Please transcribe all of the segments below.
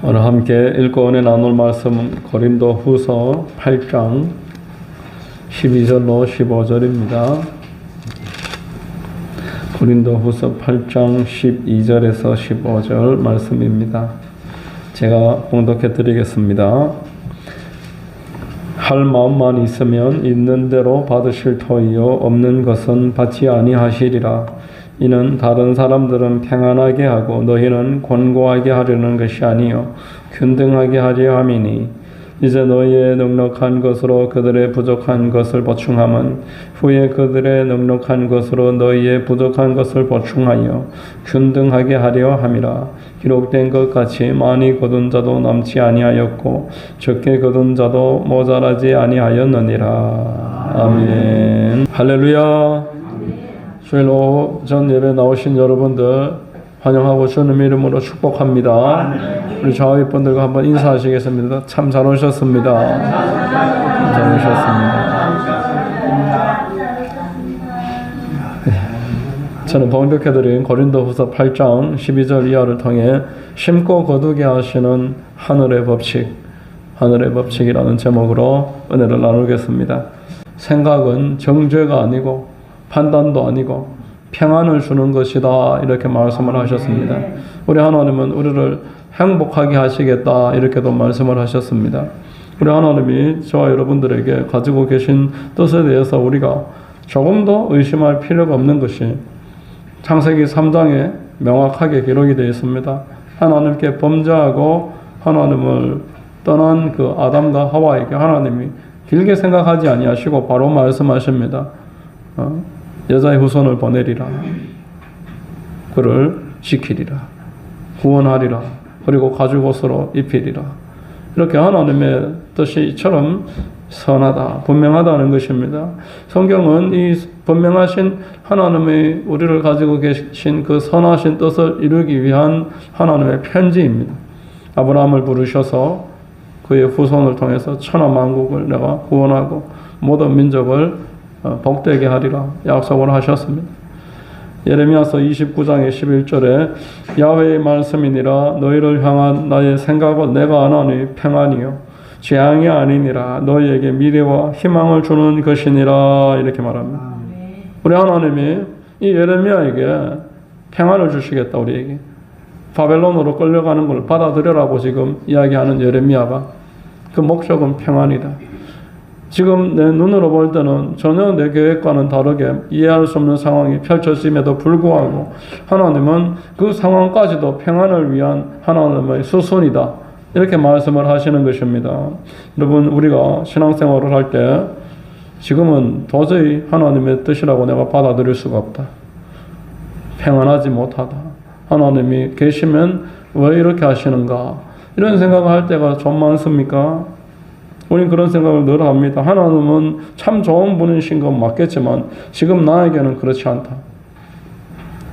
오늘 함께 읽고 은혜 나눌 말씀은 고린도 후서 8장 12절로 15절입니다. 고린도 후서 8장 12절에서 15절 말씀입니다. 제가 봉독해 드리겠습니다. 할 마음만 있으면 있는 대로 받으실 터이요 없는 것은 받지 아니하시리라. 이는 다른 사람들은 평안하게 하고 너희는 곤고하게 하려는 것이 아니요 균등하게 하려 함이니 이제 너희의 넉넉한 것으로 그들의 부족한 것을 보충함은 후에 그들의 넉넉한 것으로 너희의 부족한 것을 보충하여 균등하게 하려 함이라. 기록된 것 같이 많이 거둔 자도 남지 아니하였고 적게 거둔 자도 모자라지 아니하였느니라. 아멘. 할렐루야. 주일 오후 전 예배 나오신 여러분들 환영하고 주님 이름으로 축복합니다. 우리 좌우의 분들과 한번 인사하시겠습니다. 참 잘 오셨습니다. 잘 오셨습니다. 저는 봉독해드린 고린도후서 8장 12절 이하를 통해 심고 거두게 하시는 하늘의 법칙이라는 제목으로 은혜를 나누겠습니다. 생각은 정죄가 아니고 판단도 아니고 평안을 주는 것이다 이렇게 말씀을 하셨습니다. 우리 하나님은 우리를 행복하게 하시겠다 이렇게도 말씀을 하셨습니다. 우리 하나님이 저와 여러분들에게 가지고 계신 뜻에 대해서 우리가 조금 더 의심할 필요가 없는 것이 창세기 3장에 명확하게 기록이 되어 있습니다. 하나님께 범죄하고 하나님을 떠난 그 아담과 하와에게 하나님이 길게 생각하지 아니하시고 바로 말씀하십니다. 여자의 후손을 보내리라. 그를 지키리라. 구원하리라. 그리고 가죽옷으로 입히리라. 이렇게 하나님의 뜻이 이처럼 선하다, 분명하다는 것입니다. 성경은 이 분명하신 하나님의 우리를 가지고 계신 그 선하신 뜻을 이루기 위한 하나님의 편지입니다. 아브라함을 부르셔서 그의 후손을 통해서 천하만국을 내가 구원하고 모든 민족을 복되게 하리라 약속을 하셨습니다. 예레미야서 29장의 11절에 야훼의 말씀이니라 너희를 향한 나의 생각은 내가 아나니 평안이요 재앙이 아니니라 너희에게 미래와 희망을 주는 것이니라 이렇게 말합니다. 우리 하나님이 이 예레미야에게 평안을 주시겠다. 우리에게 바벨론으로 끌려가는 걸 받아들여라고 지금 이야기하는 예레미야가 그 목적은 평안이다. 지금 내 눈으로 볼 때는 전혀 내 계획과는 다르게 이해할 수 없는 상황이 펼쳐짐에도 불구하고 하나님은 그 상황까지도 평안을 위한 하나님의 수순이다. 이렇게 말씀을 하시는 것입니다. 여러분 우리가 신앙생활을 할 때 지금은 도저히 하나님의 뜻이라고 내가 받아들일 수가 없다. 평안하지 못하다. 하나님이 계시면 왜 이렇게 하시는가. 이런 생각을 할 때가 좀 많습니까? 우리는 그런 생각을 늘 합니다. 하나님은 참 좋은 분이신 건 맞겠지만 지금 나에게는 그렇지 않다.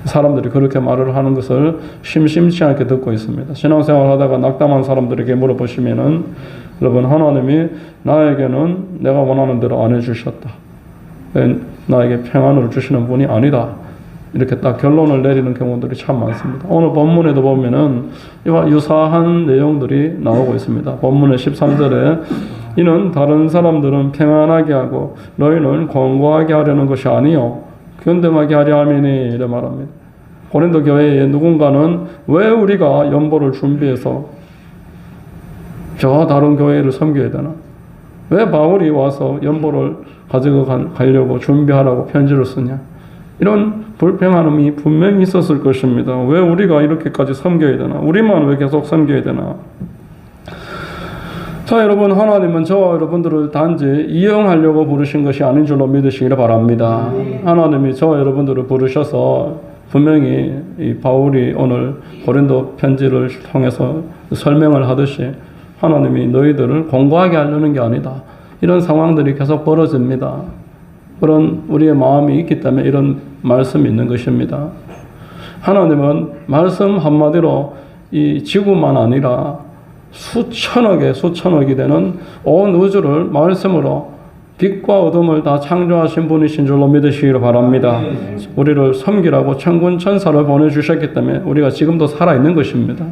사람들이 그렇게 말을 하는 것을 심심치 않게 듣고 있습니다. 신앙생활 하다가 낙담한 사람들에게 물어보시면은 여러분 하나님이 나에게는 내가 원하는 대로 안 해주셨다. 나에게 평안을 주시는 분이 아니다. 이렇게 딱 결론을 내리는 경우들이 참 많습니다. 오늘 본문에도 보면은 이와 유사한 내용들이 나오고 있습니다. 본문의 13절에 이는 다른 사람들은 평안하게 하고 너희는 권고하게 하려는 것이 아니요 균등하게 하려 함이니 이래 말합니다. 고린도 교회에 누군가는 왜 우리가 연보를 준비해서 저 다른 교회를 섬겨야 되나? 왜 바울이 와서 연보를 가지고 가려고 준비하라고 편지를 쓰냐? 이런 불평함이 분명히 있었을 것입니다. 왜 우리가 이렇게까지 섬겨야 되나? 우리만 왜 계속 섬겨야 되나? 자, 여러분, 하나님은 저와 여러분들을 단지 이용하려고 부르신 것이 아닌 줄로 믿으시기를 바랍니다. 하나님이 저와 여러분들을 부르셔서 분명히 이 바울이 오늘 고린도 편지를 통해서 설명을 하듯이 하나님이 너희들을 공고하게 하려는 게 아니다. 이런 상황들이 계속 벌어집니다. 그런 우리의 마음이 있기 때문에 이런 말씀이 있는 것입니다. 하나님은 말씀 한마디로 이 지구만 아니라 수천억이 되는 온 우주를 말씀으로 빛과 어둠을 다 창조하신 분이신 줄로 믿으시기를 바랍니다. 우리를 섬기라고 천군 천사를 보내주셨기 때문에 우리가 지금도 살아있는 것입니다.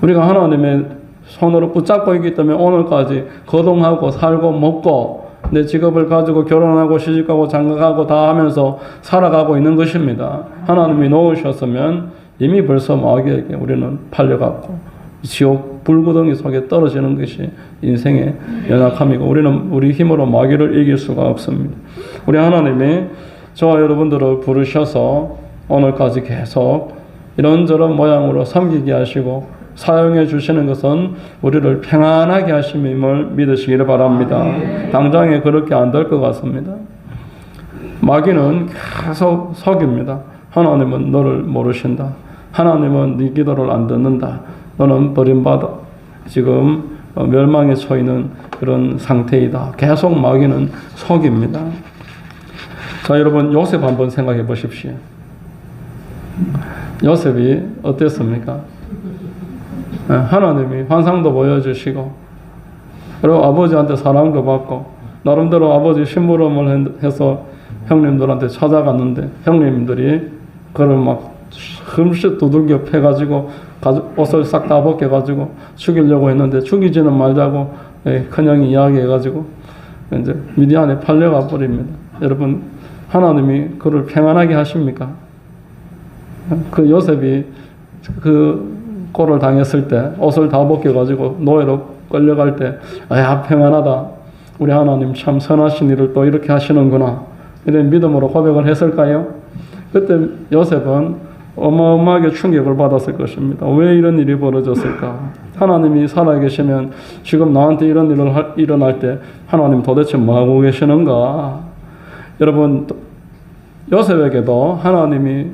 우리가 하나님의 손으로 붙잡고 있기 때문에 오늘까지 거동하고 살고 먹고 내 직업을 가지고 결혼하고 시집가고 장가가고 다 하면서 살아가고 있는 것입니다. 하나님이 놓으셨으면 이미 벌써 마귀에게 우리는 팔려갔고 지옥 불구덩이 속에 떨어지는 것이 인생의 연약함이고 우리는 우리 힘으로 마귀를 이길 수가 없습니다. 우리 하나님이 저와 여러분들을 부르셔서 오늘까지 계속 이런저런 모양으로 섬기게 하시고 사용해 주시는 것은 우리를 평안하게 하심임을 믿으시기를 바랍니다. 당장에 그렇게 안 될 것 같습니다. 마귀는 계속 속입니다. 하나님은 너를 모르신다. 하나님은 네 기도를 안 듣는다. 너는 버림받아 지금 멸망에 처해있는 그런 상태이다. 계속 마귀는 속입니다. 자, 여러분 요셉 한번 생각해 보십시오. 요셉이 어땠습니까? 하나님이 환상도 보여주시고 그리고 아버지한테 사랑도 받고 나름대로 아버지 심부름을 해서 형님들한테 찾아갔는데 형님들이 그를 막 흠칫 두들겨 패가지고 옷을 싹 다 벗겨가지고 죽이려고 했는데 죽이지는 말자고 큰형이 이야기해가지고 이제 미디안에 팔려가 버립니다. 여러분 하나님이 그를 평안하게 하십니까? 그 요셉이 그 꼴을 당했을 때 옷을 다 벗겨가지고 노예로 끌려갈 때 야 평안하다. 우리 하나님 참 선하신 일을 또 이렇게 하시는구나. 이런 믿음으로 고백을 했을까요? 그때 요셉은 어마어마하게 충격을 받았을 것입니다. 왜 이런 일이 벌어졌을까? 하나님이 살아계시면 지금 나한테 이런 일을 일어날 때 하나님 도대체 뭐하고 계시는가? 여러분 요셉에게도 하나님이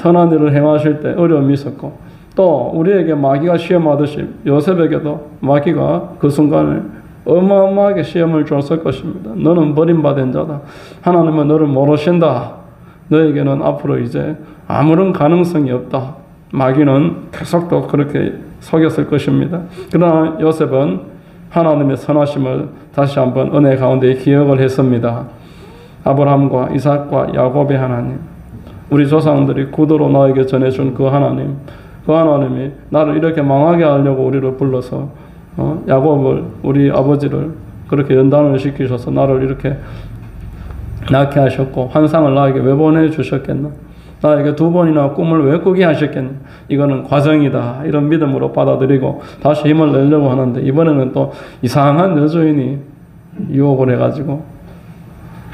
선한 일을 행하실 때 어려움이 있었고 또 우리에게 마귀가 시험하듯이 요셉에게도 마귀가 그 순간에 어마어마하게 시험을 줬을 것입니다. 너는 버림받은 자다. 하나님은 너를 모르신다. 너에게는 앞으로 이제 아무런 가능성이 없다. 마귀는 계속 또 그렇게 속였을 것입니다. 그러나 요셉은 하나님의 선하심을 다시 한번 은혜 가운데 기억을 했습니다. 아브라함과 이삭과 야곱의 하나님, 우리 조상들이 구도로 나에게 전해준 그 하나님, 그 하나님이 나를 이렇게 망하게 하려고 우리를 불러서 야곱을 우리 아버지를 그렇게 연단을 시키셔서 나를 이렇게 낳게 하셨고 환상을 나에게 왜 보내주셨겠나? 나에게 2번이나 꿈을 왜 꾸게 하셨겠나? 이거는 과정이다. 이런 믿음으로 받아들이고 다시 힘을 내려고 하는데 이번에는 또 이상한 여주인이 유혹을 해가지고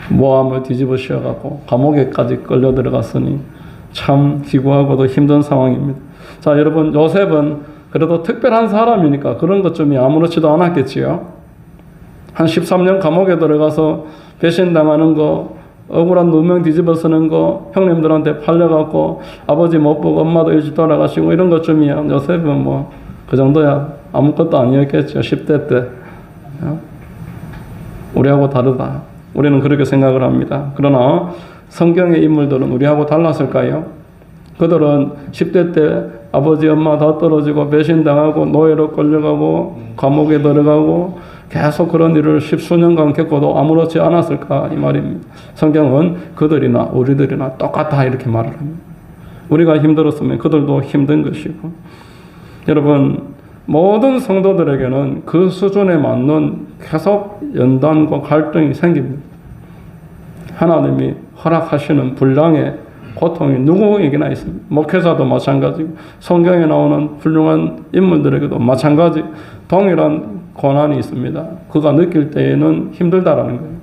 모함을 뒤집어 씌워갖고 감옥에까지 끌려 들어갔으니 참 기구하고도 힘든 상황입니다. 자, 여러분 요셉은 그래도 특별한 사람이니까 그런 것 좀 아무렇지도 않았겠지요. 한 13년 감옥에 들어가서 배신당하는 거, 억울한 누명 뒤집어 쓰는 거, 형님들한테 팔려갖고 아버지 못 보고 엄마도 일찍 돌아가시고 이런 것 좀이야. 요셉은 뭐 그 정도야 아무것도 아니었겠죠. 10대 때. 우리하고 다르다. 우리는 그렇게 생각을 합니다. 그러나 성경의 인물들은 우리하고 달랐을까요? 그들은 10대 때 아버지 엄마 다 떨어지고 배신당하고 노예로 끌려가고 감옥에 들어가고 계속 그런 일을 10수년간 겪어도 아무렇지 않았을까 이 말입니다. 성경은 그들이나 우리들이나 똑같다 이렇게 말을 합니다. 우리가 힘들었으면 그들도 힘든 것이고 여러분 모든 성도들에게는 그 수준에 맞는 계속 연단과 갈등이 생깁니다. 하나님이 허락하시는 분량의 고통이 누구에게나 있습니다. 목회자도 마찬가지고 성경에 나오는 훌륭한 인물들에게도 마찬가지 동일한 고난이 있습니다. 그가 느낄 때에는 힘들다라는 거예요.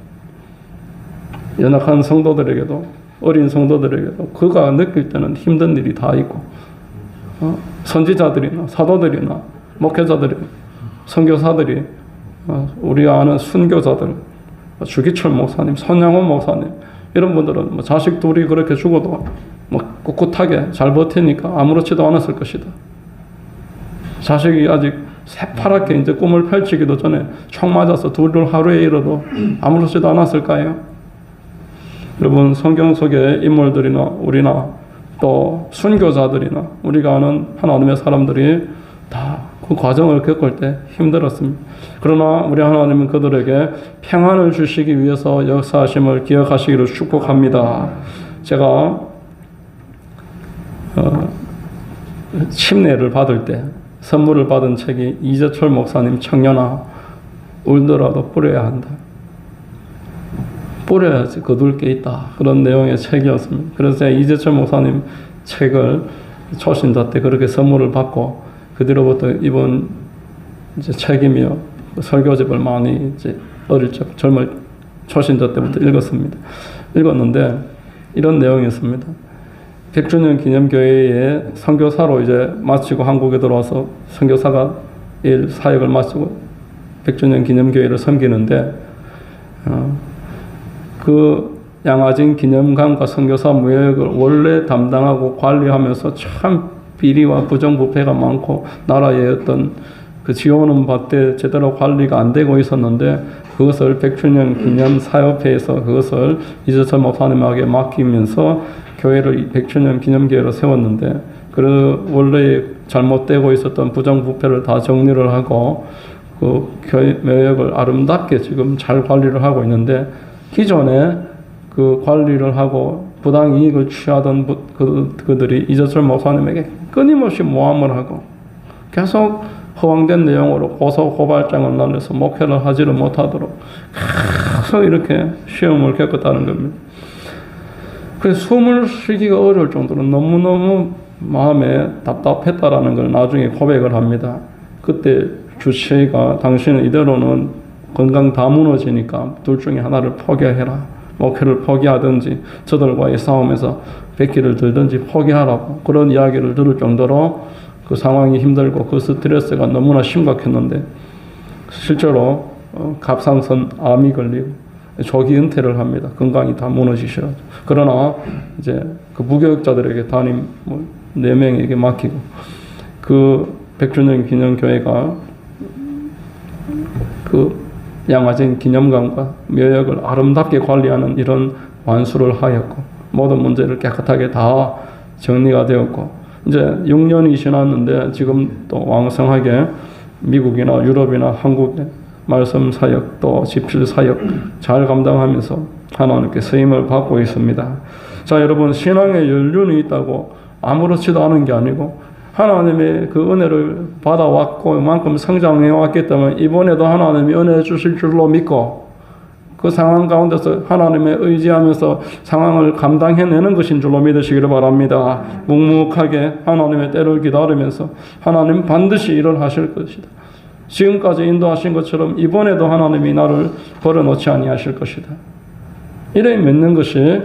연약한 성도들에게도 어린 성도들에게도 그가 느낄 때는 힘든 일이 다 있고 선지자들이나 사도들이나 목회자들이 선교사들이 우리가 아는 순교자들 주기철 목사님, 손양원 목사님 이런 분들은 뭐 자식 둘이 그렇게 죽어도 뭐 꿋꿋하게 잘 버티니까 아무렇지도 않았을 것이다. 자식이 아직 새파랗게 이제 꿈을 펼치기도 전에 총 맞아서 둘을 하루에 잃어도 아무렇지도 않았을까요? 여러분 성경 속의 인물들이나 우리나 또 순교자들이나 우리가 아는 하나님의 사람들이 다 그 과정을 겪을 때 힘들었습니다. 그러나 우리 하나님은 그들에게 평안을 주시기 위해서 역사하심을 기억하시기를 축복합니다. 제가 침례를 받을 때 선물을 받은 책이 이재철 목사님 청년아 울더라도 뿌려야 한다. 뿌려야지 거둘 게 있다. 그런 내용의 책이었습니다. 그래서 제가 이재철 목사님 책을 초신자 때 그렇게 선물을 받고 그 뒤로부터 이번 이제 책이며 설교집을 많이 이제 어릴 적 젊을 초신자 때부터 읽었는데 이런 내용이었습니다. 100주년 기념교회에 선교사로 이제 마치고 한국에 들어와서 선교사가 일 사역을 마치고 100주년 기념교회를 섬기는데 그 양화진 기념관과 선교사 무역을 원래 담당하고 관리하면서 참 비리와 부정부패가 많고 나라의 어떤 그 지원은 받되 제대로 관리가 안 되고 있었는데 그것을 100주년 기념 사협회에서 그것을 이재철 목사님에게 맡기면서 교회를 100주년 기념교회로 세웠는데 그 원래 잘못되고 있었던 부정부패를 다 정리를 하고 그 교회 매역을 아름답게 지금 잘 관리를 하고 있는데 기존에 그 관리를 하고 부당 이익을 취하던 그들이 이재철 목사님에게 끊임없이 모함을 하고 계속 허황된 내용으로 고소 고발장을 날려서 목회를 하지를 못하도록 계속 이렇게 시험을 겪었다는 겁니다. 그래서 숨을 쉬기가 어려울 정도로 너무너무 마음에 답답했다라는 걸 나중에 고백을 합니다. 그때 주치의가 당신은 이대로는 건강 다 무너지니까 둘 중에 하나를 포기해라. 목회를 포기하든지 저들과의 싸움에서 백기를 들든지 포기하라고 그런 이야기를 들을 정도로 그 상황이 힘들고 그 스트레스가 너무나 심각했는데 실제로 갑상선 암이 걸리고 조기 은퇴를 합니다. 건강이 다 무너지셔. 그러나 이제 그 무교육자들에게 담임 4명에게 맡기고 그 100주년 기념교회가 그 양화진 기념관과 묘역을 아름답게 관리하는 이런 완수를 하였고 모든 문제를 깨끗하게 다 정리가 되었고 이제 6년이 지났는데 지금 또 왕성하게 미국이나 유럽이나 한국에 말씀 사역 또 집필 사역 잘 감당하면서 하나님께 쓰임을 받고 있습니다. 자, 여러분 신앙의 연륜이 있다고 아무렇지도 않은 게 아니고 하나님의 그 은혜를 받아왔고 그만큼 성장해 왔기 때문에 이번에도 하나님이 은혜 주실 줄로 믿고 그 상황 가운데서 하나님의 의지하면서 상황을 감당해내는 것인 줄로 믿으시기를 바랍니다. 묵묵하게 하나님의 때를 기다리면서 하나님 반드시 일을 하실 것이다. 지금까지 인도하신 것처럼 이번에도 하나님이 나를 버려놓지 아니하실 것이다. 이래 믿는 것이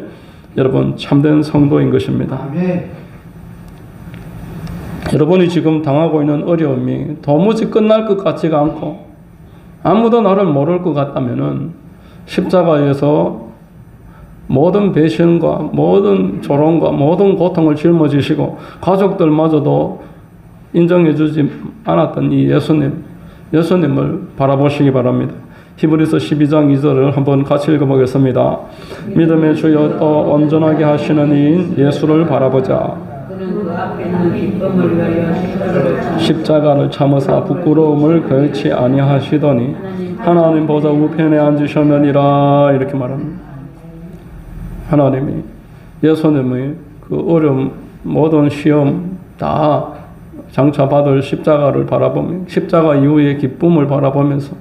여러분 참된 성도인 것입니다. 아멘. 여러분이 지금 당하고 있는 어려움이 도무지 끝날 것 같지가 않고 아무도 나를 모를 것 같다면은 십자가에서 모든 배신과 모든 조롱과 모든 고통을 짊어지시고 가족들마저도 인정해주지 않았던 이 예수님을 바라보시기 바랍니다. 히브리서 12장 2절을 한번 같이 읽어보겠습니다. 믿음의 주여 또 온전하게 하시는 이인 예수를 바라보자. 십자가를 참으사 부끄러움을 결치 아니하시더니 하나님 보좌 우편에 앉으셨느니라 이렇게 말합니다. 하나님이 예수님의 그 어려움 모든 시험 다 장차 받을 십자가를 바라보며 십자가 이후의 기쁨을 바라보면서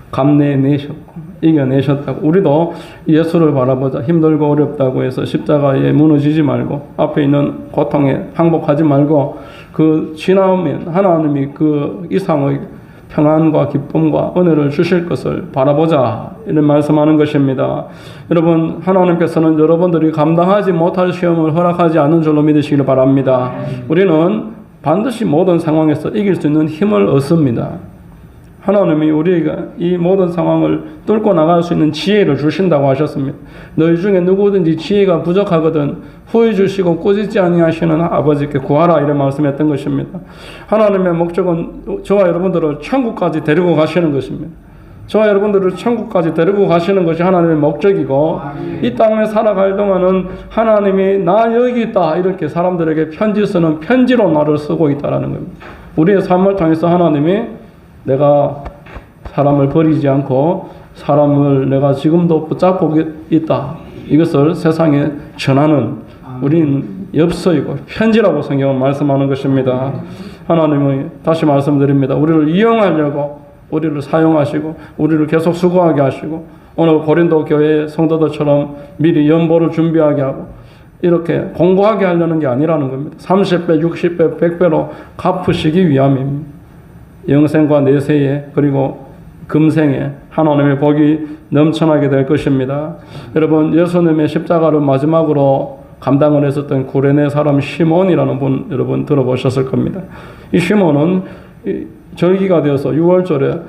감내내셨고 이겨내셨다고 우리도 예수를 바라보자. 힘들고 어렵다고 해서 십자가에 무너지지 말고 앞에 있는 고통에 항복하지 말고 그 지나면 하나님이 그 이상의 평안과 기쁨과 은혜를 주실 것을 바라보자 이런 말씀하는 것입니다. 여러분 하나님께서는 여러분들이 감당하지 못할 시험을 허락하지 않는 줄로 믿으시기를 바랍니다. 우리는 반드시 모든 상황에서 이길 수 있는 힘을 얻습니다. 하나님이 우리가 이 모든 상황을 뚫고 나갈 수 있는 지혜를 주신다고 하셨습니다. 너희 중에 누구든지 지혜가 부족하거든 후회 주시고 꾸짖지 아니하시는 아버지께 구하라 이런 말씀했던 것입니다. 하나님의 목적은 저와 여러분들을 천국까지 데리고 가시는 것입니다. 저와 여러분들을 천국까지 데리고 가시는 것이 하나님의 목적이고 이 땅에 살아갈 동안은 하나님이 나 여기 있다 이렇게 사람들에게 편지 쓰는 편지로 나를 쓰고 있다는 겁니다. 우리의 삶을 통해서 하나님이 내가 사람을 버리지 않고 사람을 내가 지금도 붙잡고 있다. 이것을 세상에 전하는 우리는 엽서이고 편지라고 성경은 말씀하는 것입니다. 하나님이 다시 말씀드립니다. 우리를 이용하려고 우리를 사용하시고 우리를 계속 수고하게 하시고 오늘 고린도 교회의 성도들처럼 미리 연보를 준비하게 하고 이렇게 공고하게 하려는 게 아니라는 겁니다. 30배, 60배, 100배로 갚으시기 위함입니다. 영생과 내세에 그리고 금생에 하나님의 복이 넘쳐나게 될 것입니다. 여러분, 예수님의 십자가를 마지막으로 감당을 했었던 구레네 사람 시몬이라는 분 여러분 들어보셨을 겁니다. 이 시몬은 절기가 되어서 6월절에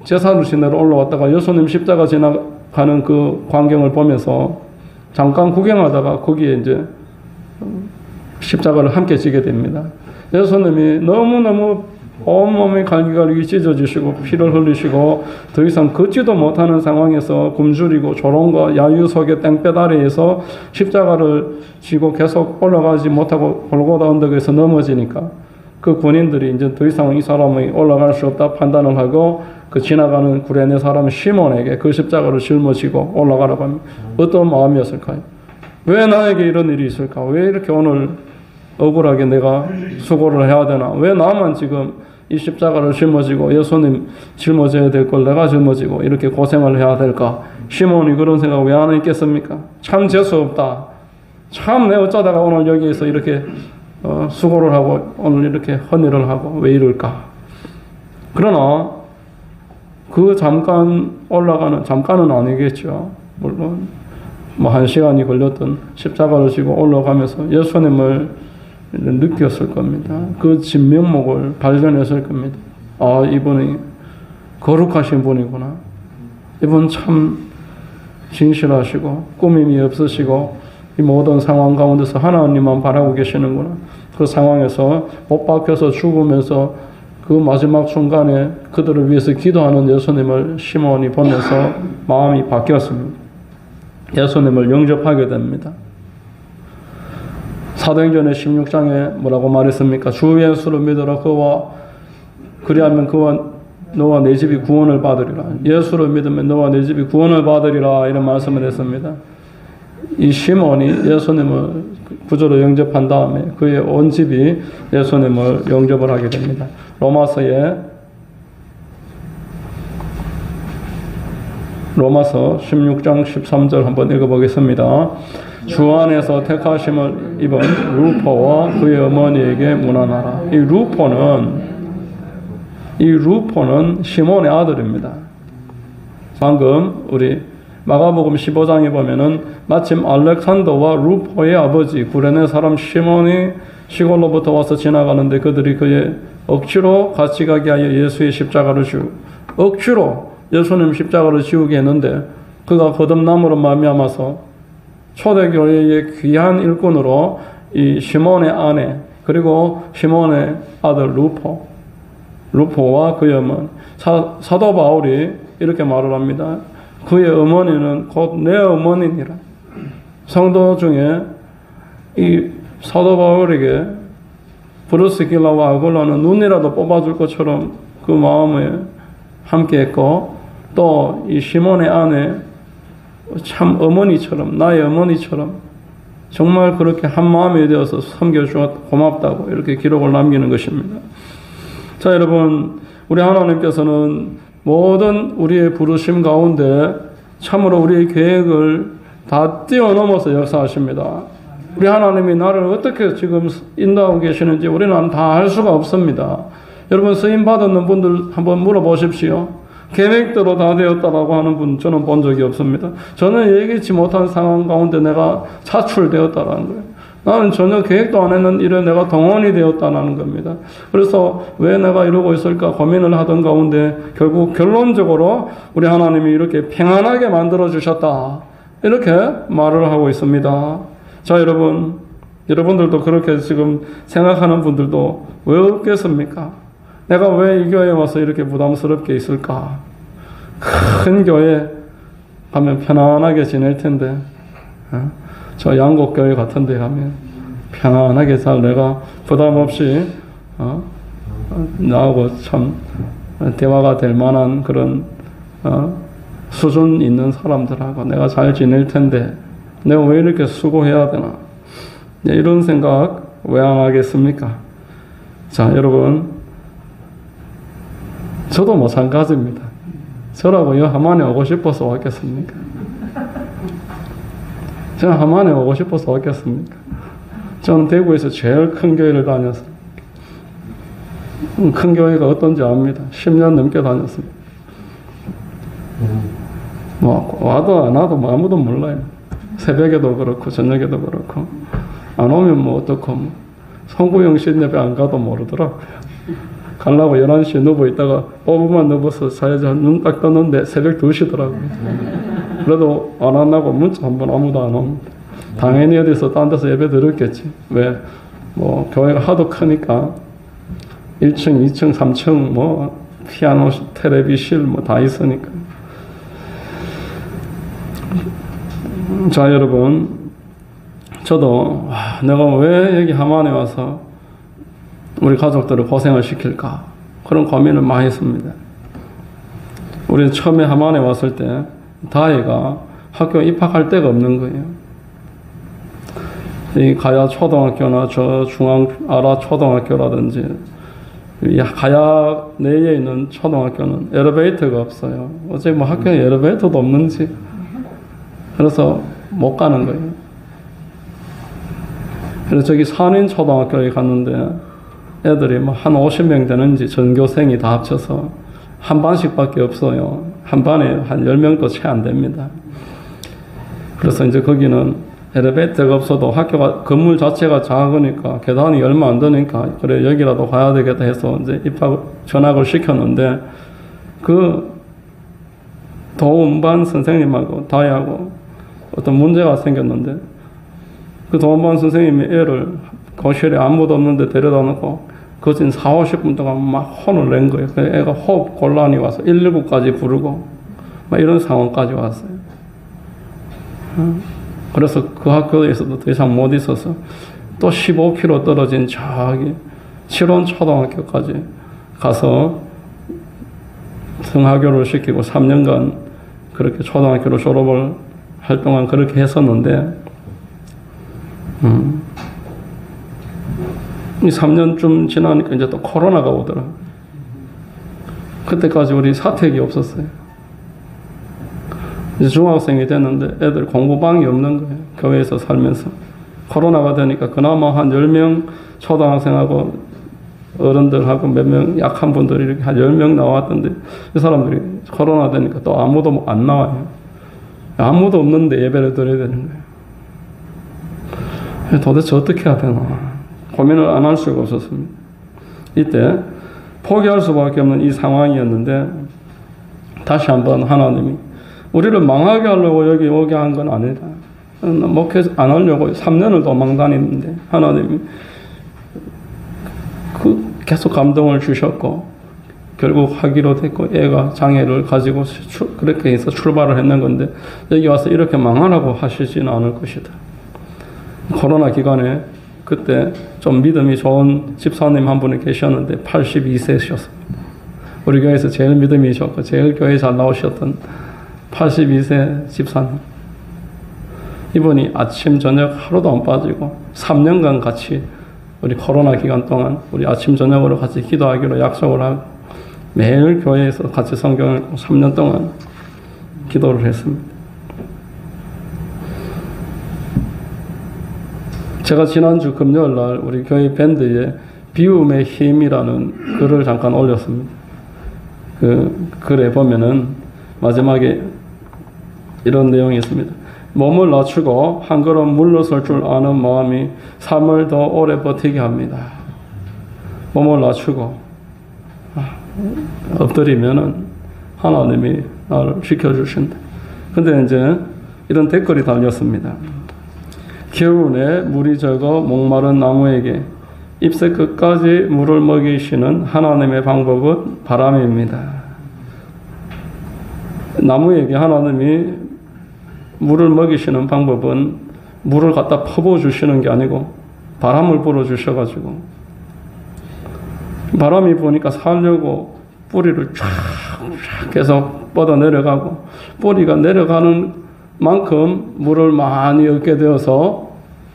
제사를 지내러 올라왔다가 예수님 십자가 지나가는 그 광경을 보면서 잠깐 구경하다가 거기에 이제 십자가를 함께 지게 됩니다. 예수님이 너무너무 온몸이 갈기갈기 찢어지시고 피를 흘리시고 더 이상 걷지도 못하는 상황에서 굶주리고 조롱과 야유 속의 땡볕 아래에서 십자가를 지고 계속 올라가지 못하고 골고다 언덕에서 넘어지니까 그 군인들이 이제 더 이상 이 사람이 올라갈 수 없다 판단을 하고 그 지나가는 구레네 사람 시몬에게 그 십자가를 짊어지고 올라가라고 합니다. 어떤 마음이었을까요? 왜 나에게 이런 일이 있을까? 왜 이렇게 오늘 억울하게 내가 수고를 해야 되나? 왜 나만 지금 이 십자가를 짊어지고 예수님 짊어져야 될 걸 내가 짊어지고 이렇게 고생을 해야 될까? 시몬이 그런 생각 왜 안 했겠습니까? 참 재수 없다. 참 내 어쩌다가 오늘 여기에서 이렇게 수고를 하고 오늘 이렇게 헌일을 하고 왜 이럴까? 그러나 그 잠깐 올라가는 잠깐은 아니겠죠. 물론 뭐 1시간이 걸렸던 십자가를 지고 올라가면서 예수님을 느꼈을 겁니다. 그 진면목을 발견했을 겁니다. 아, 이분이 거룩하신 분이구나. 이분 참 진실하시고 꾸밈이 없으시고 이 모든 상황 가운데서 하나님만 바라고 계시는구나. 그 상황에서 못 박혀서 죽으면서 그 마지막 순간에 그들을 위해서 기도하는 예수님을 시몬이 보면서 마음이 바뀌었습니다. 예수님을 영접하게 됩니다. 사도행전의 16장에 뭐라고 말했습니까? 주 예수를 믿으라. 그리하면 너와 내 집이 구원을 받으리라. 예수를 믿으면 너와 내 집이 구원을 받으리라. 이런 말씀을 했습니다. 이 시몬이 예수님을 구주로 영접한 다음에 그의 온 집이 예수님을 영접을 하게 됩니다. 로마서 16장 13절 한번 읽어보겠습니다. 주 안에서 택하심을 입은 루포와 그의 어머니에게 문안하라. 이 루포는 시몬의 아들입니다. 방금 우리 마가복음 15장에 보면은 마침 알렉산더와 루포의 아버지 구레네 사람 시몬이 시골로부터 와서 지나가는데 그들이 그의 억지로 같이 가게 하여 예수의 십자가를 억지로 예수님 십자가를 지우게 했는데 그가 거듭남으로 말미암아서 초대교회의 귀한 일꾼으로 이 시몬의 아내 그리고 시몬의 아들 루포와 그의 어머니 사도 바울이 이렇게 말을 합니다. 그의 어머니는 곧 내 어머니니라. 성도 중에 이 사도 바울에게 브루스길라와 아굴라는 눈이라도 뽑아줄 것처럼 그 마음에 함께했고 또 이 시몬의 아내 참 어머니처럼 나의 어머니처럼 정말 그렇게 한 마음이 되어서 섬겨주었 고맙다고 이렇게 기록을 남기는 것입니다. 자, 여러분, 우리 하나님께서는 모든 우리의 부르심 가운데 참으로 우리의 계획을 다 뛰어넘어서 역사하십니다. 우리 하나님이 나를 어떻게 지금 인도하고 계시는지 우리는 다 알 수가 없습니다. 여러분, 쓰임 받았는 분들 한번 물어보십시오. 계획대로 다 되었다라고 하는 분 저는 본 적이 없습니다. 저는 예기치 못한 상황 가운데 내가 차출되었다라는 거예요. 나는 전혀 계획도 안 했는 일에 내가 동원이 되었다는 겁니다. 그래서 왜 내가 이러고 있을까 고민을 하던 가운데 결국 결론적으로 우리 하나님이 이렇게 평안하게 만들어주셨다. 이렇게 말을 하고 있습니다. 자, 여러분들도 그렇게 지금 생각하는 분들도 왜 없겠습니까? 내가 왜 이 교회에 와서 이렇게 부담스럽게 있을까? 큰 교회 가면 편안하게 지낼 텐데, 저 양곡교회 같은 데 가면 편안하게 잘 내가 부담 없이 나하고 참 대화가 될 만한 그런 수준 있는 사람들하고 내가 잘 지낼 텐데 내가 왜 이렇게 수고해야 되나? 이런 생각 왜 안 하겠습니까? 자, 여러분, 저도 마찬가지입니다. 저라고 여 하만에 오고 싶어서 왔겠습니까? 저는 하만에 오고 싶어서 왔겠습니까? 저는 대구에서 제일 큰 교회를 다녔어요. 큰 교회가 어떤지 압니다. 10년 넘게 다녔습니다. 뭐 와도 안 와도 뭐 아무도 몰라요. 새벽에도 그렇고 저녁에도 그렇고 안 오면 뭐 어떻고 뭐 송구영 씨 예배 안 가도 모르더라고요. 가려고 11시에 누워있다가 5분만 누워서 자야지 눈 딱 떴는데 새벽 2시더라고요. 그래도 안 한다고 문자 한 번 아무도 안 옵니다. 당연히 어디서 딴 데서 예배 들었겠지. 왜? 뭐 교회가 하도 크니까 1층, 2층, 3층 뭐 피아노, 텔레비실 뭐 다 있으니까. 자, 여러분, 저도 내가 왜 여기 하만에 와서 우리 가족들을 고생을 시킬까? 그런 고민을 많이 했습니다. 우리 처음에 하만에 왔을 때 다혜가 학교 입학할 데가 없는 거예요. 이 가야 초등학교나 저 중앙 아라 초등학교라든지 이 가야 내에 있는 초등학교는 엘리베이터가 없어요. 어제 뭐 학교에 엘리베이터도 없는지 그래서 못 가는 거예요. 그래서 저기 산인 초등학교에 갔는데 애들이 뭐 한 50명 되는지 전교생이 다 합쳐서 한 반씩밖에 없어요. 한 반에 한 10명도 채 안 됩니다. 그래서 이제 거기는 엘리베이터가 없어도 학교가 건물 자체가 작으니까 계단이 얼마 안 되니까 그래 여기라도 가야 되겠다 해서 이제 전학을 시켰는데 그 도움반 선생님하고 다혜하고 어떤 문제가 생겼는데 그 도움반 선생님이 애를 거실에 아무도 없는데 데려다 놓고 거진 40-50분 동안 막 혼을 낸 거예요. 애가 호흡 곤란이 와서 119까지 부르고 막 이런 상황까지 왔어요. 그래서 그 학교에서도 더 이상 못 있어서 또 15km 떨어진 저기 칠원 초등학교까지 가서 성하교를 시키고 3년간 그렇게 초등학교를 졸업을 할 동안 그렇게 했었는데 이 3년쯤 지나니까 이제 또 코로나가 오더라. 그때까지 우리 사택이 없었어요. 이제 중학생이 됐는데 애들 공부방이 없는 거예요. 교회에서 살면서. 코로나가 되니까 그나마 한 10명 초등학생하고 어른들하고 몇 명 약한 분들이 이렇게 한 10명 나왔던데 이 사람들이 코로나 되니까 또 아무도 안 나와요. 아무도 없는데 예배를 드려야 되는 거예요. 도대체 어떻게 해야 되나 고민을 안 할 수가 없었습니다. 이때 포기할 수밖에 없는 이 상황이었는데 다시 한번 하나님이 우리를 망하게 하려고 여기 오게 한 건 아니다. 목회 안 하려고 3년을 도망 다니는데 하나님이 계속 감동을 주셨고 결국 하기로 됐고 애가 장애를 가지고 그렇게 해서 출발을 했는 건데 여기 와서 이렇게 망하라고 하시지는 않을 것이다. 코로나 기간에 그때 좀 믿음이 좋은 집사님 한 분이 계셨는데 82세셨습니다. 우리 교회에서 제일 믿음이 좋고 제일 교회 잘 나오셨던 82세 집사님. 이분이 아침 저녁 하루도 안 빠지고 3년간 같이 우리 코로나 기간 동안 우리 아침 저녁으로 같이 기도하기로 약속을 하고 매일 교회에서 같이 성경을 3년 동안 기도를 했습니다. 제가 지난주 금요일 날 우리 교회 밴드에 비움의 힘이라는 글을 잠깐 올렸습니다. 그 글에 보면은 마지막에 이런 내용이 있습니다. 몸을 낮추고 한 걸음 물러설 줄 아는 마음이 삶을 더 오래 버티게 합니다. 몸을 낮추고 엎드리면은 하나님이 나를 지켜주신다. 근데 이제 이런 댓글이 달렸습니다. 겨울에 물이 적어 목마른 나무에게 잎새 끝까지 물을 먹이시는 하나님의 방법은 바람입니다. 나무에게 하나님이 물을 먹이시는 방법은 물을 갖다 퍼부어주시는 게 아니고 바람을 불어주셔가지고 바람이 부니까 살려고 뿌리를 쫙 계속 뻗어 내려가고 뿌리가 내려가는 만큼 물을 많이 얻게 되어서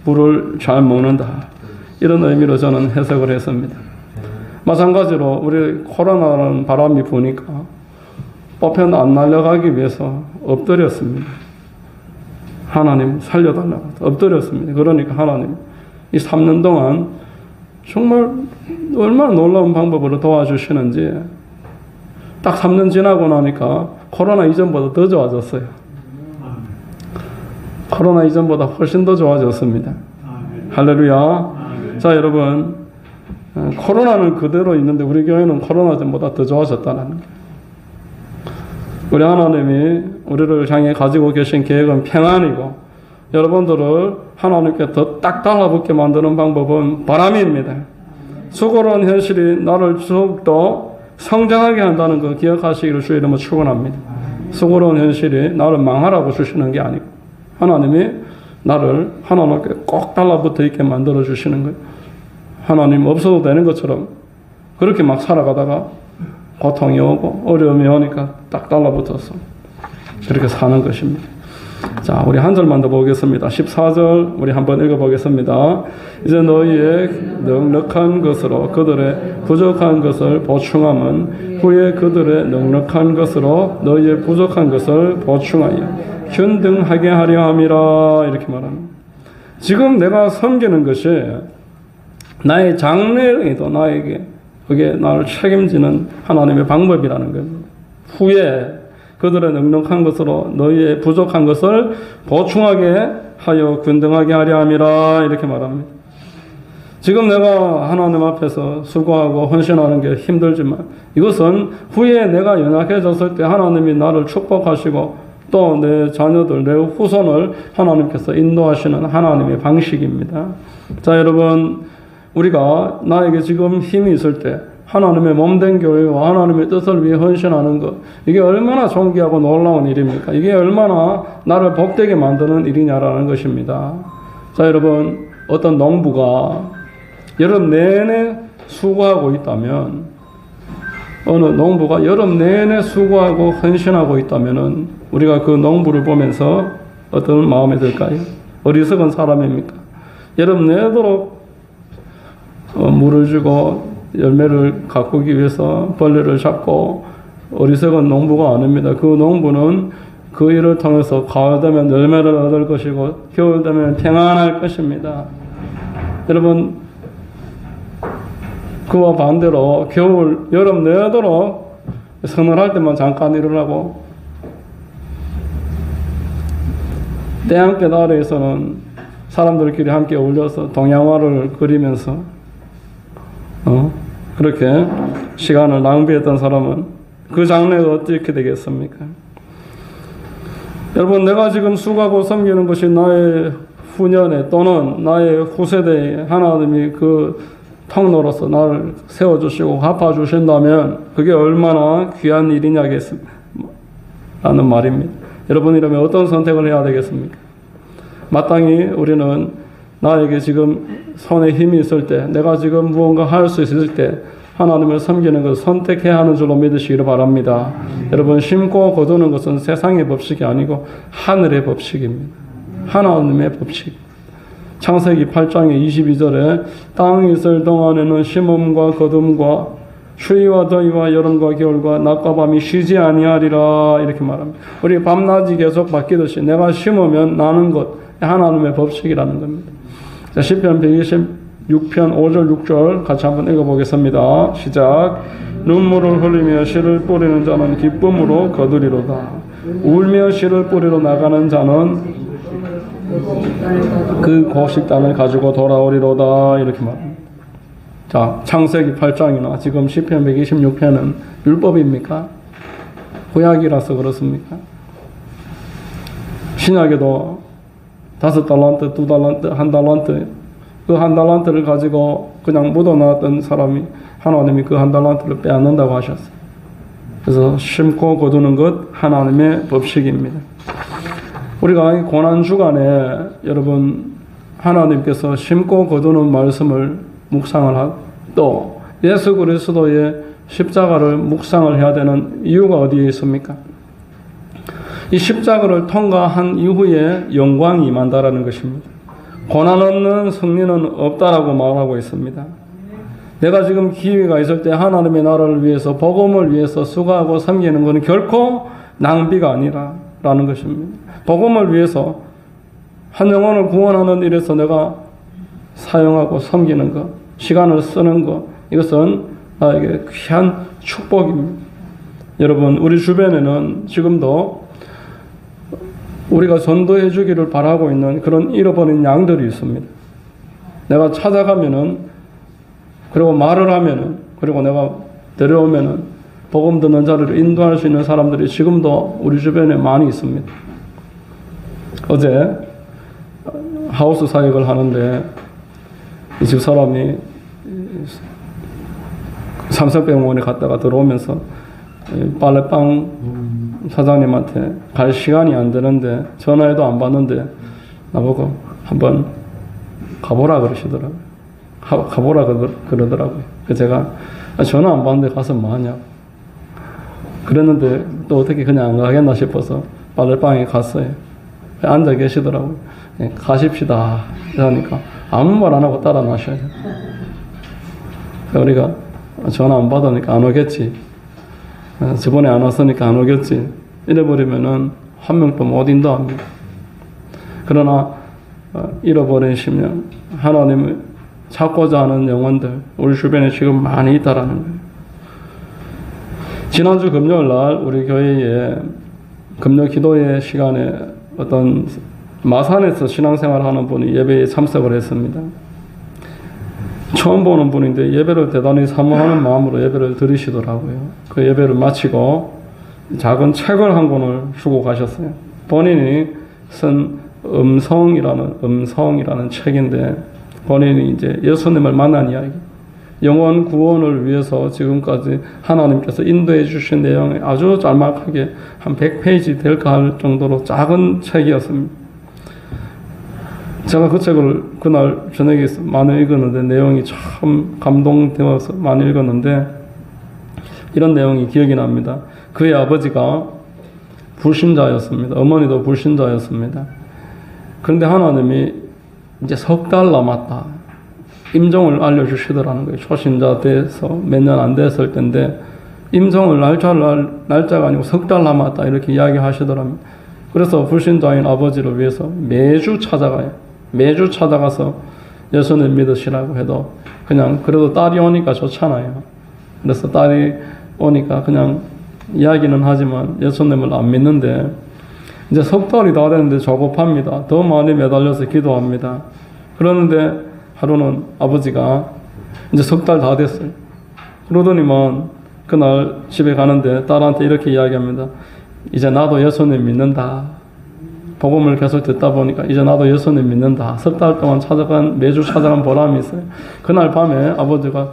물을 잘 먹는다. 이런 의미로 저는 해석을 했습니다. 마찬가지로 우리 코로나라는 바람이 부니까 보편 안 날려가기 위해서 엎드렸습니다. 하나님 살려달라고 엎드렸습니다. 그러니까 하나님 이 3년 동안 정말 얼마나 놀라운 방법으로 도와주시는지 딱 3년 지나고 나니까 코로나 이전보다 더 좋아졌어요. 코로나 이전보다 훨씬 더 좋아졌습니다. 할렐루야. 자, 여러분, 코로나는 그대로 있는데 우리 교회는 코로나 전보다 더 좋아졌다는 거예요. 우리 하나님이 우리를 향해 가지고 계신 계획은 평안이고 여러분들을 하나님께 더 딱 달라붙게 만드는 방법은 바람입니다. 수고로운 현실이 나를 더욱더 성장하게 한다는 거 기억하시기를 주의 이름으로 축원합니다. 수고로운 현실이 나를 망하라고 주시는 게 아니고 하나님이 나를 하나님께 꼭 달라붙어 있게 만들어 주시는 거예요. 하나님 없어도 되는 것처럼 그렇게 막 살아가다가 고통이 오고 어려움이 오니까 딱 달라붙어서 그렇게 사는 것입니다. 자, 우리 한 절만 더 보겠습니다. 14절 우리 한번 읽어보겠습니다. 이제 너희의 넉넉한 것으로 그들의 부족한 것을 보충함은 후에 그들의 넉넉한 것으로 너희의 부족한 것을 보충하여 균등하게 하려 함이라 이렇게 말합니다. 지금 내가 섬기는 것이 나의 장래에도 나에게 그게 나를 책임지는 하나님의 방법이라는 겁니다. 후에 그들의 넉넉한 것으로 너희의 부족한 것을 보충하게 하여 균등하게 하려 함이라 이렇게 말합니다. 지금 내가 하나님 앞에서 수고하고 헌신하는 게 힘들지만 이것은 후에 내가 연약해졌을 때 하나님이 나를 축복하시고 또 내 자녀들, 내 후손을 하나님께서 인도하시는 하나님의 방식입니다. 자, 여러분, 우리가 나에게 지금 힘이 있을 때 하나님의 몸된 교회와 하나님의 뜻을 위해 헌신하는 것, 이게 얼마나 존귀하고 놀라운 일입니까? 이게 얼마나 나를 복되게 만드는 일이냐라는 것입니다. 자, 여러분, 어떤 농부가 여름 내내 수고하고 있다면, 어느 농부가 여름 내내 수고하고 헌신하고 있다면은 우리가 그 농부를 보면서 어떤 마음이 들까요? 어리석은 사람입니까? 여름 내도록 물을 주고 열매를 가꾸기 위해서 벌레를 잡고 어리석은 농부가 아닙니다. 그 농부는 그 일을 통해서 가을 되면 열매를 얻을 것이고 겨울 되면 평안할 것입니다. 여러분, 그와 반대로 겨울, 여름 내도록 서늘할 때만 잠깐 일을 태양빛 아래에서는 사람들끼리 함께 어울려서 동양화를 그리면서 그렇게 시간을 낭비했던 사람은 그 장래가 어떻게 되겠습니까? 여러분, 내가 지금 수고하고 섬기는 것이 나의 후년에 또는 나의 후세대에 하나님이 그 통로로서 나를 세워주시고 갚아주신다면 그게 얼마나 귀한 일이냐겠습니까? 라는 말입니다. 여러분이라면 어떤 선택을 해야 되겠습니까? 마땅히 우리는 나에게 지금 손에 힘이 있을 때, 내가 지금 무언가 할 수 있을 때 하나님을 섬기는 것을 선택해야 하는 줄로 믿으시기를 바랍니다. 여러분, 심고 거두는 것은 세상의 법칙이 아니고 하늘의 법칙입니다. 하나님의 법칙. 창세기 8장의 22절에 땅이 있을 동안에는 심음과 거둠과 추위와 더위와 여름과 겨울과 낮과 밤이 쉬지 아니하리라 이렇게 말합니다. 우리 밤낮이 계속 바뀌듯이 내가 심으면 나는 것, 하나님의 법칙이라는 겁니다. 자, 시편 126편 5절 6절 같이 한번 읽어보겠습니다. 시작. 눈물을 흘리며 씨를 뿌리는 자는 기쁨으로 거두리로다. 울며 씨를 뿌리러 나가는 자는 그 곡식단을 가지고 돌아오리로다 이렇게 말합니다. 자, 창세기 8장이나 지금 시편 126편은 율법입니까? 구약이라서 그렇습니까? 신약에도 5달란트, 2달란트, 1달란트 그 1달란트를 가지고 그냥 묻어놨던 사람이 하나님이 그 1달란트를 빼앗는다고 하셨어요. 그래서 심고 거두는 것 하나님의 법칙입니다. 우리가 이 고난주간에 여러분 하나님께서 심고 거두는 말씀을 묵상을 하고 또 예수 그리스도의 십자가를 묵상을 해야 되는 이유가 어디에 있습니까? 이 십자가를 통과한 이후에 영광이 임한다라는 것입니다. 고난 없는 승리는 없다라고 말하고 있습니다. 내가 지금 기회가 있을 때 하나님의 나라를 위해서 복음을 위해서 수고하고 섬기는 것은 결코 낭비가 아니라라는 것입니다. 복음을 위해서 한 영혼을 구원하는 일에서 내가 사용하고 섬기는 것, 시간을 쓰는 것, 이것은 나에게 귀한 축복입니다. 여러분, 우리 주변에는 지금도 우리가 전도해 주기를 바라고 있는 그런 잃어버린 양들이 있습니다. 내가 찾아가면은, 그리고 말을 하면은, 그리고 내가 데려오면은 복음 듣는 자리를 인도할 수 있는 사람들이 지금도 우리 주변에 많이 있습니다. 어제 하우스 사역을 하는데 이 집 사람이 삼성병원에 갔다가 들어오면서 빨래방 사장님한테 갈 시간이 안 되는데 전화해도 안 받는데 나보고 한번 가보라 그러시더라고요. 가보라 그러더라고요. 제가 전화 안 받는데 가서 뭐 하냐고 그랬는데 또 어떻게 그냥 안 가겠나 싶어서 빨래방에 갔어요. 앉아 계시더라고요. 가십시다 하니까 아무 말 안 하고 따라 나셔요. 우리가 전화 안 받으니까 안 오겠지. 저번에 안 왔으니까 안 오겠지. 이래버리면은 한 명도 못 인도합니다. 그러나 잃어버린 심령, 하나님을 찾고자 하는 영혼들 우리 주변에 지금 많이 있다라는 거예요. 지난주 금요일 날 우리 교회에 금요 기도회 시간에 어떤 마산에서 신앙생활 하는 분이 예배에 참석을 했습니다. 처음 보는 분인데 예배를 대단히 사모하는 마음으로 예배를 드리시더라고요. 그 예배를 마치고 작은 책을 한 권을 주고 가셨어요. 본인이 쓴 음성이라는 책인데 본인이 이제 예수님을 만난 이야기, 영원 구원을 위해서 지금까지 하나님께서 인도해 주신 내용이 아주 짤막하게 한 100페이지 될까 할 정도로 작은 책이었습니다. 제가 그 책을 그날 저녁에 많이 읽었는데 내용이 참 감동되어서 많이 읽었는데 이런 내용이 기억이 납니다. 그의 아버지가 불신자였습니다. 어머니도 불신자였습니다. 그런데 하나님이 이제 석 달 남았다. 임종을 알려주시더라는 거예요. 초신자 돼서 몇 년 안 됐을 때인데 임종을 날짜가 아니고 석 달 남았다 이렇게 이야기하시더랍니다. 그래서 불신자인 아버지를 위해서 매주 찾아가요. 매주 찾아가서 예수님 믿으시라고 해도 그냥 그래도 딸이 오니까 좋잖아요. 그래서 딸이 오니까 그냥 이야기는 하지만 예수님을 안 믿는데 이제 석 달이 다 됐는데 조급합니다. 더 많이 매달려서 기도합니다. 그러는데 하루는 아버지가 이제 석 달 다 됐어요. 그러더니만 그날 집에 가는데 딸한테 이렇게 이야기합니다. 이제 나도 예수님 믿는다. 복음을 계속 듣다 보니까 이제 나도 예수님 믿는다. 석 달 동안 매주 찾아간 보람이 있어요. 그날 밤에 아버지가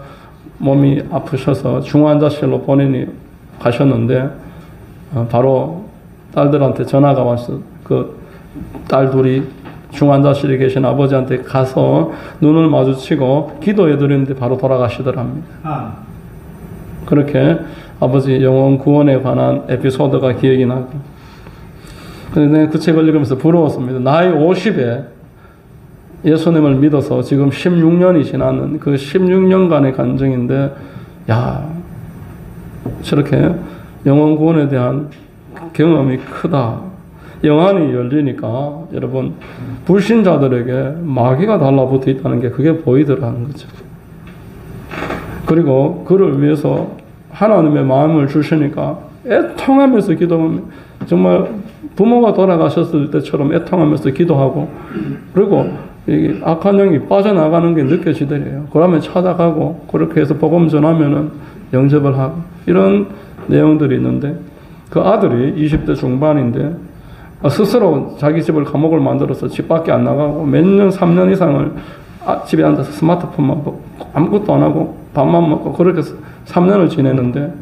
몸이 아프셔서 중환자실로 본인이 가셨는데 바로 딸들한테 전화가 왔어. 그 딸 둘이 중환자실에 계신 아버지한테 가서 눈을 마주치고 기도해 드리는데 바로 돌아가시더랍니다. 그렇게 아버지 영혼 구원에 관한 에피소드가 기억이 나고, 근데 그 책을 읽으면서 부러웠습니다. 나이 50에 예수님을 믿어서 지금 16년이 지나는 그 16년간의 간증인데, 야, 저렇게 영혼 구원에 대한 경험이 크다. 영안이 열리니까 여러분 불신자들에게 마귀가 달라붙어 있다는 게 그게 보이더라는 거죠. 그리고 그를 위해서 하나님의 마음을 주시니까 애통하면서 기도하면 정말 부모가 돌아가셨을 때처럼 애통하면서 기도하고, 그리고 이 악한 영이 빠져나가는 게 느껴지더래요. 그러면 찾아가고 그렇게 해서 복음 전하면은 영접을 하고 이런 내용들이 있는데, 그 아들이 20대 중반인데 스스로 자기 집을 감옥을 만들어서 집 밖에 안 나가고 몇 년, 3년 이상을 집에 앉아서 스마트폰만 보고 아무것도 안 하고 밥만 먹고 그렇게 3년을 지내는데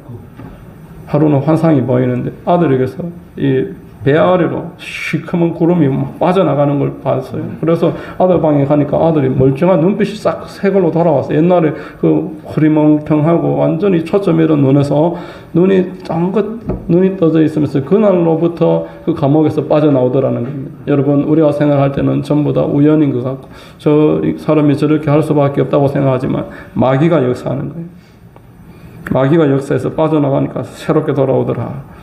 하루는 환상이 보이는데 아들에게서 이 배 아래로 시커먼 구름이 막 빠져나가는 걸 봤어요. 그래서 아들 방에 가니까 아들이 멀쩡한 눈빛이 싹 새 걸로 돌아왔어요. 옛날에 그 흐리멍텅하고 완전히 초점 잃은 눈에서 눈이 떠져 있으면서 그날로부터 그 감옥에서 빠져나오더라는 겁니다. 여러분, 우리가 생각할 때는 전부 다 우연인 것 같고 저 사람이 저렇게 할 수밖에 없다고 생각하지만 마귀가 역사하는 거예요. 마귀가 역사해서 빠져나가니까 새롭게 돌아오더라.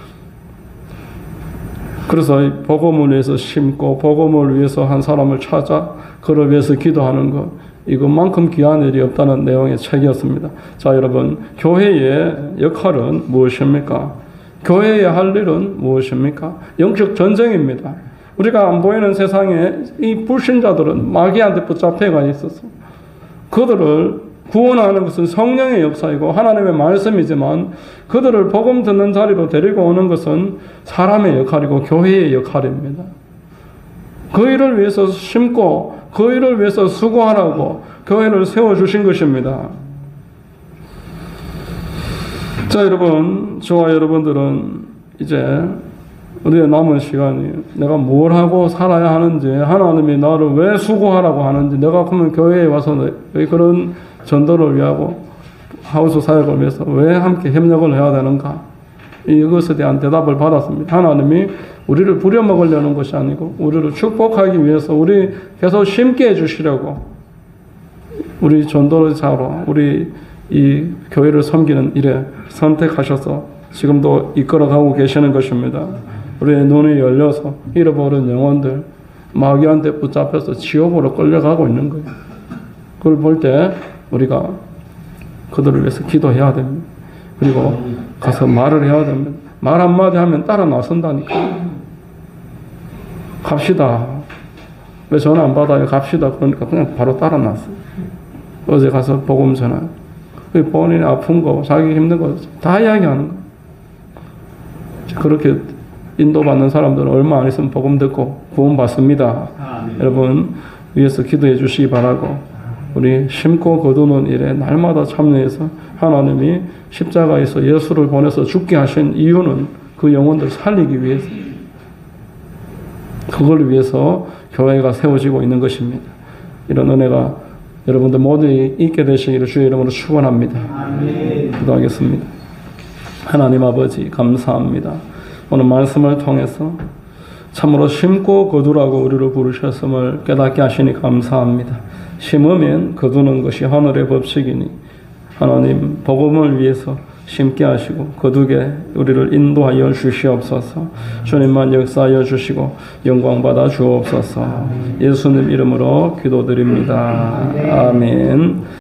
그래서 복음을 위해서 심고 복음을 위해서 한 사람을 찾아 그를 위해서 기도하는 것, 이것만큼 귀한 일이 없다는 내용의 책이었습니다. 자, 여러분, 교회의 역할은 무엇입니까? 교회의 할 일은 무엇입니까? 영적 전쟁입니다. 우리가 안 보이는 세상에 이 불신자들은 마귀한테 붙잡혀가 있어서 그들을 구원하는 것은 성령의 역사이고 하나님의 말씀이지만 그들을 복음 듣는 자리로 데리고 오는 것은 사람의 역할이고 교회의 역할입니다. 그 일을 위해서 심고 그 일을 위해서 수고하라고 교회를 세워주신 것입니다. 자, 여러분, 저와 여러분들은 이제 우리의 남은 시간이 내가 뭘 하고 살아야 하는지, 하나님이 나를 왜 수고하라고 하는지, 내가 그러면 교회에 와서 왜 그런 전도를 위하고 하우스 사역을 위해서 왜 함께 협력을 해야 되는가, 이것에 대한 대답을 받았습니다. 하나님이 우리를 부려먹으려는 것이 아니고 우리를 축복하기 위해서 우리 계속 심게 해주시려고 우리 전도자로 우리 이 교회를 섬기는 일에 선택하셔서 지금도 이끌어가고 계시는 것입니다. 우리의 눈이 열려서 잃어버린 영혼들, 마귀한테 붙잡혀서 지옥으로 끌려가고 있는 거예요. 그걸 볼 때 우리가 그들을 위해서 기도해야 됩니다. 그리고 가서 말을 해야 됩니다. 말 한마디 하면 따라 나선다니까. 갑시다. 왜 전화 안 받아요? 갑시다. 그러니까 그냥 바로 따라 났어요. 어제 가서 복음 전화. 본인이 아픈 거, 자기 힘든 거 다 이야기하는 거. 그렇게 인도받는 사람들은 얼마 안 있으면 복음 듣고 구원 받습니다. 여러분, 위에서 기도해 주시기 바라고, 우리 심고 거두는 일에 날마다 참여해서 하나님이 십자가에서 예수를 보내서 죽게 하신 이유는 그 영혼들 살리기 위해서, 그걸 위해서 교회가 세워지고 있는 것입니다. 이런 은혜가 여러분들 모두 있게 되시기를 주의 이름으로 축원합니다. 기도하겠습니다. 하나님 아버지, 감사합니다. 오늘 말씀을 통해서 참으로 심고 거두라고 우리를 부르셨음을 깨닫게 하시니 감사합니다. 심으면 거두는 것이 하늘의 법칙이니 하나님 복음을 위해서 심게 하시고 거두게 우리를 인도하여 주시옵소서. 주님만 역사하여 주시고 영광 받아 주옵소서. 예수님 이름으로 기도드립니다. 아멘.